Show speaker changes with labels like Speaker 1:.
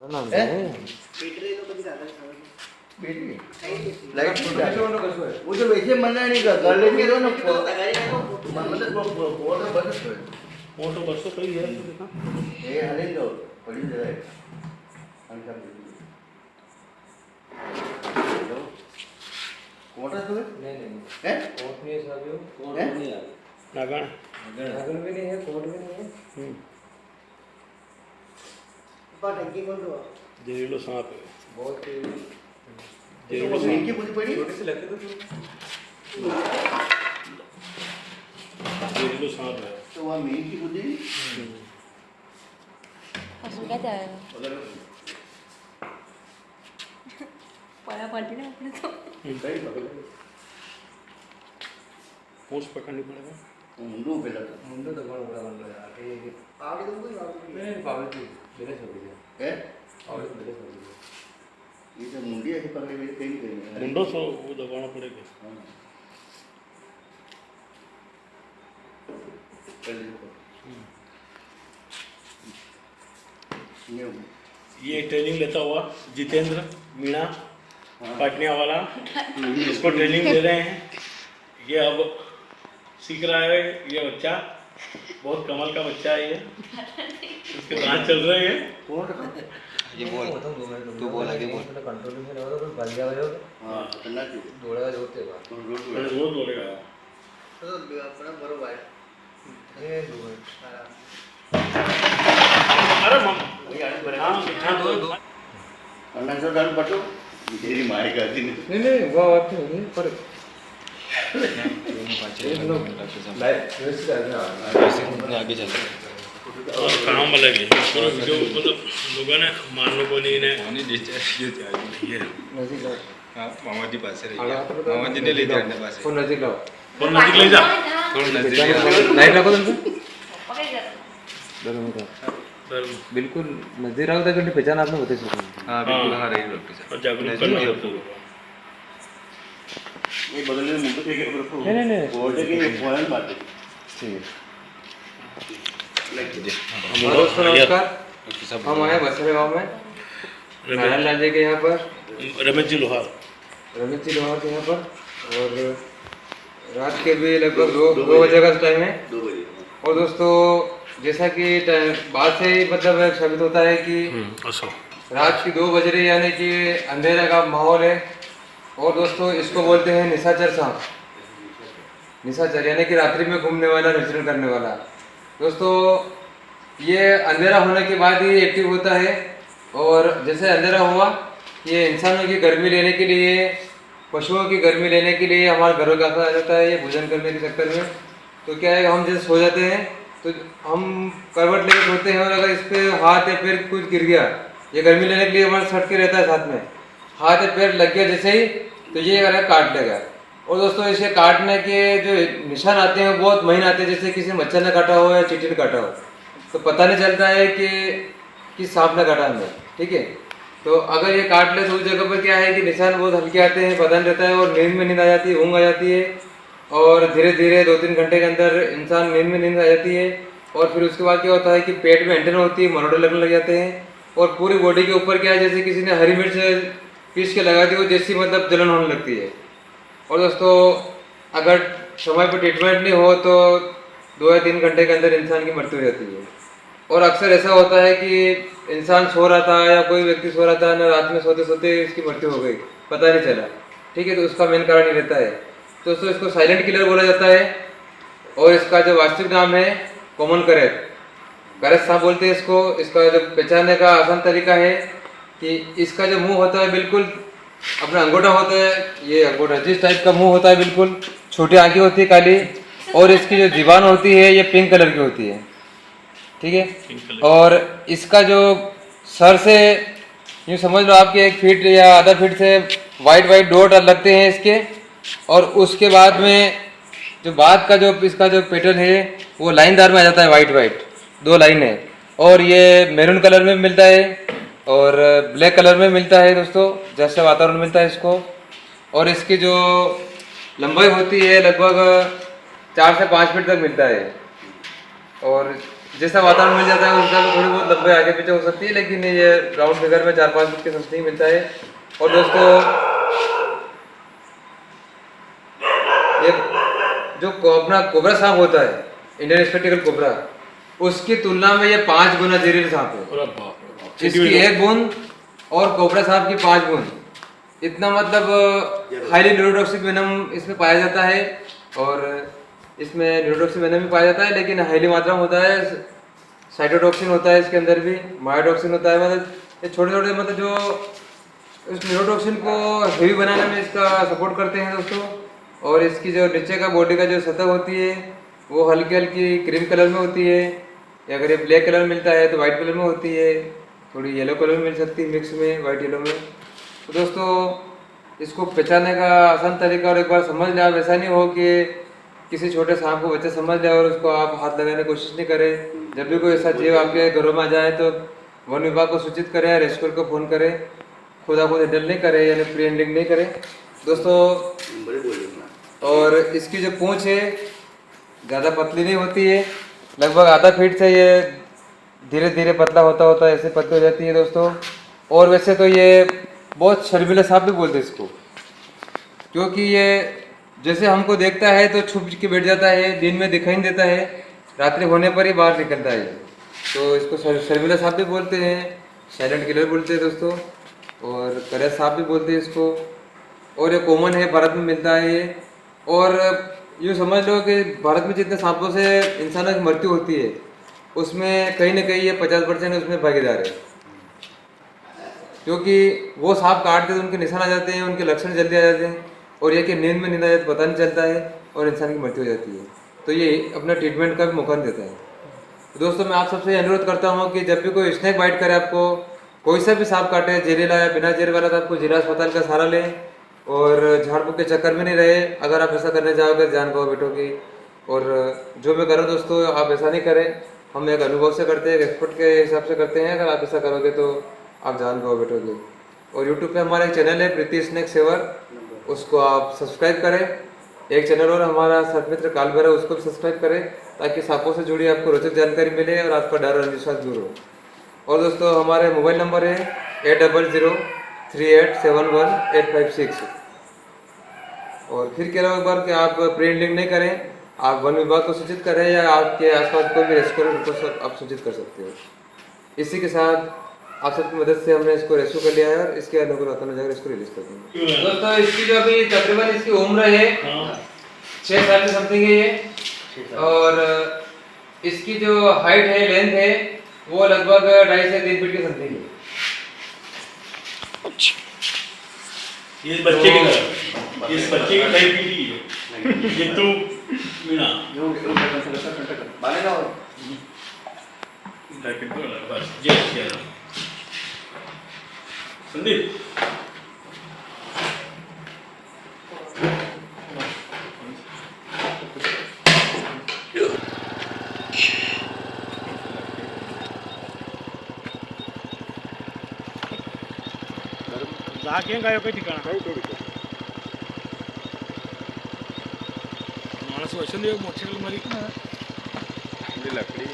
Speaker 1: Light वो जो वैसे मना नहीं कर कर लेंगे तो ना मतलब फोटो बस
Speaker 2: फोटो बस तो कई है
Speaker 1: ये हले तो बड़ी जगह है अंकल कोटा तो
Speaker 3: नहीं
Speaker 1: है
Speaker 3: कोट नहीं है साहब,
Speaker 2: कोट नहीं है नागण
Speaker 3: नागन भी नहीं है, कोट भी नहीं है।
Speaker 4: टंकी कौन हुआ
Speaker 2: जहरीलो सांप है
Speaker 3: बहुत
Speaker 2: जहरीलो
Speaker 1: तो इनकी कुछ पड़ी
Speaker 3: छोटी सी लगती तो
Speaker 2: जहरीलो सांप है
Speaker 1: तो वहाँ मीन की बुद्धि
Speaker 5: असं काय त्या पळा पडली ना आपलं तो
Speaker 1: सही पकड़
Speaker 2: पूंछ पकड़नी पड़ेगा
Speaker 1: मुंडू पे लगा
Speaker 3: मुंडो तो कौन बड़ा बन रहा है ये
Speaker 4: आवड़ी तो कोई आवड़ी
Speaker 3: नहीं पावल थी मेरे छोड़ दिया
Speaker 1: है
Speaker 3: पावल मेरे छोड़ दिया
Speaker 1: ये जो मुंडी ऐसे पकड़े हुए कहीं कहीं
Speaker 2: मुंडो सो वो दबाना पड़ेगा ये ट्रेनिंग लेता हुआ जितेंद्र मीणा पाटनिया वाला इसको ट्रेनिंग दे रहे हैं। ये अब सीख रहा है ये बच्चा, बहुत कमाल का बच्चा है ये, इसके दांत चल रहे हैं।
Speaker 3: ये बोल तू बोल आगे बोल कंट्रोल में रहो तो बल जाओ
Speaker 1: हां खतरनाक है
Speaker 3: दौड़ेगा जोरते बा
Speaker 2: रोज बोलेगा
Speaker 4: तो अपना बरोबर है
Speaker 3: ये दो
Speaker 2: अरे मम
Speaker 1: वही आने पर
Speaker 2: हाँ दो
Speaker 1: अन्ना से डाल पटो तेरी मारे का दिन
Speaker 3: नहीं वो बात नहीं है पर आगे चल
Speaker 2: काम अलग है जो मतलब लोगों ने मान लो को नहीं ने
Speaker 6: मामाजी पास मामाजी ने ले जाने पास
Speaker 3: फोन नजदीक लाओ
Speaker 2: और नजदीक ले जा
Speaker 6: थोड़ा नजदीक
Speaker 3: लाइट रखो तुमको
Speaker 5: पकड जात
Speaker 2: सर
Speaker 3: बिल्कुल नजदीक रहो ताकि उनकी पहचान आपने बता सको।
Speaker 6: हाँ बिल्कुल हाँ रही डॉक्टर साहब
Speaker 2: और जागरूक करना सबको
Speaker 1: ये बदलने में मुंडू के ऊपर
Speaker 3: नहीं
Speaker 1: बोर्ड के फोन मारते
Speaker 3: ठीक है।
Speaker 1: लाइक
Speaker 3: दोस्तों नमस्कार, हम आए बसरे गांव में नारायण लाल जी के यहाँ पर,
Speaker 2: रमेश जी लोहार
Speaker 3: रमेश जी लोहार के यहाँ पर, और रात के भी लगभग दो बजे का टाइम है।
Speaker 1: 2 बजे
Speaker 3: और दोस्तों जैसा कि बात से ही मतलब साबित होता है कि रात की 2 बज रही यानी कि अंधेरे का माहौल है। और दोस्तों इसको बोलते हैं निशाचर सांप, निशाचर यानी कि रात्रि में घूमने वाला, विचरण करने वाला। दोस्तों ये अंधेरा होने के बाद ही एक्टिव होता है, और जैसे अंधेरा हुआ ये इंसानों की गर्मी लेने के लिए, पशुओं की गर्मी लेने के लिए हमारे घरों के आसपास आ जाता है ये भोजन करने के चक्कर में। तो क्या है, हम जैसे सो जाते हैं तो हम करवट लेकर सोते हैं, और अगर इस पर हाथ या पैर कुछ गिर गया, ये गर्मी लेने के लिए हमारे सट के रहता है साथ में, हाथ या पैर लग गया जैसे ही तो ये अगर काट लेगा। और दोस्तों इसके काटने के जो निशान आते हैं बहुत महीन आते हैं, जैसे किसी मच्छर ने काटा हो या चींटी ने काटा हो, तो पता नहीं चलता है कि सांप ने काटा हमें, ठीक है। तो अगर ये काट ले तो उस जगह पर क्या है कि निशान बहुत हल्के आते हैं, पता नहीं रहता है, और नींद आ जाती है, ऊँग आ जाती है, और धीरे धीरे 2-3 घंटे के अंदर इंसान नींद आ जाती है। और फिर उसके बाद क्या होता है कि पेट में एंटेना होती है, मरोड़े लगने लग जाते हैं, और पूरी बॉडी के ऊपर क्या है जैसे किसी ने हरी मिर्च पीस के लगा दी हो, जैसी मतलब जलन होने लगती है। और दोस्तों अगर समय पर ट्रीटमेंट नहीं हो तो 2 या 3 घंटे के अंदर इंसान की मृत्यु हो जाती है। और अक्सर ऐसा होता है कि इंसान सो रहा था या कोई व्यक्ति सो रहा था ना, रात में सोते सोते इसकी मृत्यु हो गई, पता नहीं चला, ठीक है। तो उसका मेन कारण ही रहता है। दोस्तों इसको साइलेंट किलर बोला जाता है, और इसका जो वास्तविक नाम है कॉमन करेट सांप बोलते हैं इसको। इसका जो पहचानने का आसान तरीका है कि इसका जो मुंह होता है बिल्कुल अपना अंगूठा होता है, ये अंगूठा जिस टाइप का मुंह होता है, बिल्कुल छोटी आंखें होती है काली, और इसकी जो जीवान होती है ये पिंक कलर की होती है, ठीक है। और इसका जो सर से यूँ समझ लो आपके 1 फीट या आधा फीट से वाइट डॉट लगते हैं इसके, और उसके बाद में जो बाद का जो इसका जो पेटर्न है वो लाइनदार में आ जाता है, वाइट 2 लाइन है, और ये मैरून कलर में मिलता है और ब्लैक कलर में मिलता है दोस्तों, जैसे वातावरण मिलता है इसको। और इसकी जो लंबाई होती है लगभग 4 से 5 फीट तक मिलता है, और जैसा वातावरण मिल जाता है उस हिसाब से थोड़ी बहुत लंबाई आगे पीछे हो सकती है, लेकिन ये राउंड फिगर में 4-5 फीट के समथिंग मिलता है। और दोस्तों ये जो अपना कोबरा सांप होता है, इंडियन स्पेक्टिकल कोबरा, उसकी तुलना में ये 5 गुना जहरीला सांप है।
Speaker 2: अरे बाप रे बाप।
Speaker 3: इसकी 1 बूंद और कोबरा सांप की 5 बूंद, इतना मतलब हाईली न्यूरोटॉक्सिक वेनम इसमें पाया जाता है। और इसमें न्यूरोटॉक्सिक वेनम भी पाया जाता है, लेकिन हाईली मात्रा में होता है। साइटोटॉक्सिन होता है इसके अंदर भी, मायोटॉक्सिन होता है। मतलब ये छोटे छोटे मतलब जो उस न्यूरोटॉक्सिन को हेवी बनाने में इसका सपोर्ट करते हैं दोस्तों। और इसकी जो नीचे का बॉडी का जो सतह होती है वो हल्की हल्की क्रीम कलर में होती है, या अगर ये ब्लैक कलर मिलता है तो वाइट कलर में होती है, थोड़ी येलो कलर में मिल सकती है मिक्स में, वाइट येलो में। तो दोस्तों इसको पहचानने का आसान तरीका, और एक बार समझ लें आप, ऐसा नहीं हो कि किसी छोटे सांप को बच्चे समझ ले और उसको आप हाथ लगाने की कोशिश नहीं करें। जब भी कोई ऐसा जीव आपके घरों में आ जाए तो वन विभाग को सूचित करें, रेस्क्यू को फ़ोन करें, खुदा को हैंडल नहीं करें, यानी फ्री हैंडलिंग नहीं करें दोस्तों। और इसकी जो पूंछ है ज़्यादा पतली नहीं होती है, लगभग आधा फीट से ये धीरे धीरे पतला होता होता ऐसे पतली हो जाती है दोस्तों। और वैसे तो ये बहुत शर्मीला सांप भी बोलते हैं इसको, क्योंकि ये जैसे हमको देखता है तो छुप के बैठ जाता है, दिन में दिखाई नहीं देता है, रात्रि होने पर ही बाहर निकलता है। तो इसको शर्मीला सांप भी बोलते हैं, साइलेंट किलर बोलते हैं दोस्तों, और करेज सांप भी बोलते हैं इसको। और ये कॉमन है, भारत में मिलता है ये। और यूँ समझ लो कि भारत में जितने सांपों से इंसानों की मृत्यु होती है उसमें कहीं ना कहीं ये 50% उसमें भागीदार है, क्योंकि वो सांप काटते तो उनके निशान आ जाते हैं, उनके लक्षण जल्दी आ जाते हैं, और ये कि नींद में नींद आ जाए पता नहीं चलता है और इंसान की मृत्यु हो जाती है। तो ये अपना ट्रीटमेंट का भी मौका देता है। तो दोस्तों मैं आप सबसे अनुरोध करता हूँ कि जब भी कोई स्नेक बाइट करे, आपको कोई सा भी सांप काटे, जहरीला या बिना जहर वाला, तो आपको जिला अस्पताल का सहारा लें और झाड़ फूक के चक्कर में नहीं रहे। अगर आप ऐसा करने जाओगे जान गवा बैठोगी। और जो मैं कर रहा हूँ दोस्तों, आप ऐसा नहीं करें, हम एक अनुभव से करते हैं, एक एक्सपर्ट के हिसाब से करते हैं। अगर आप ऐसा करोगे तो आप जान गवा बैठोगे। और यूट्यूब पे हमारा एक चैनल है प्रीति स्नेक सेवर, उसको आप सब्सक्राइब करें। एक चैनल और हमारा सतमित्र कालभैरव है, उसको भी सब्सक्राइब करें, ताकि सांपों से जुड़ी आपको रोचक जानकारी मिले और आपका डर और अंधविश्वास दूर हो। और दोस्तों हमारे मोबाइल नंबर है 8003871856। और फिर कह रहा हूँ एक बार कि आप प्री हैंडलिंग नहीं करें, आप वन विभाग को सूचित करें या आपके आसपास कोई भी रेस्क्यू को आप सूचित कर सकते हो। इसी के साथ आप सबकी मदद से हमने इसको रेस्क्यू कर लिया है और इसके अनुकूल होता है इसको रिलीज कर देंगे। दोस्तों इसकी जो अभी तकरीबन इसकी उम्र है 6 साल की समथिंग है ये, और इसकी जो हाइट है, लेंथ है, वो लगभग 2.5 से 3 फीट की समथिंग है।
Speaker 2: ये बच्चे की तरह, इस बच्चे की टाइप की है ये तो मीना
Speaker 1: मानेगा और
Speaker 2: बस ये किया संदीप। जाके काय काही ठिकाण माणूस वचन देव मोटरसायकल मध्ये
Speaker 6: लकड़ी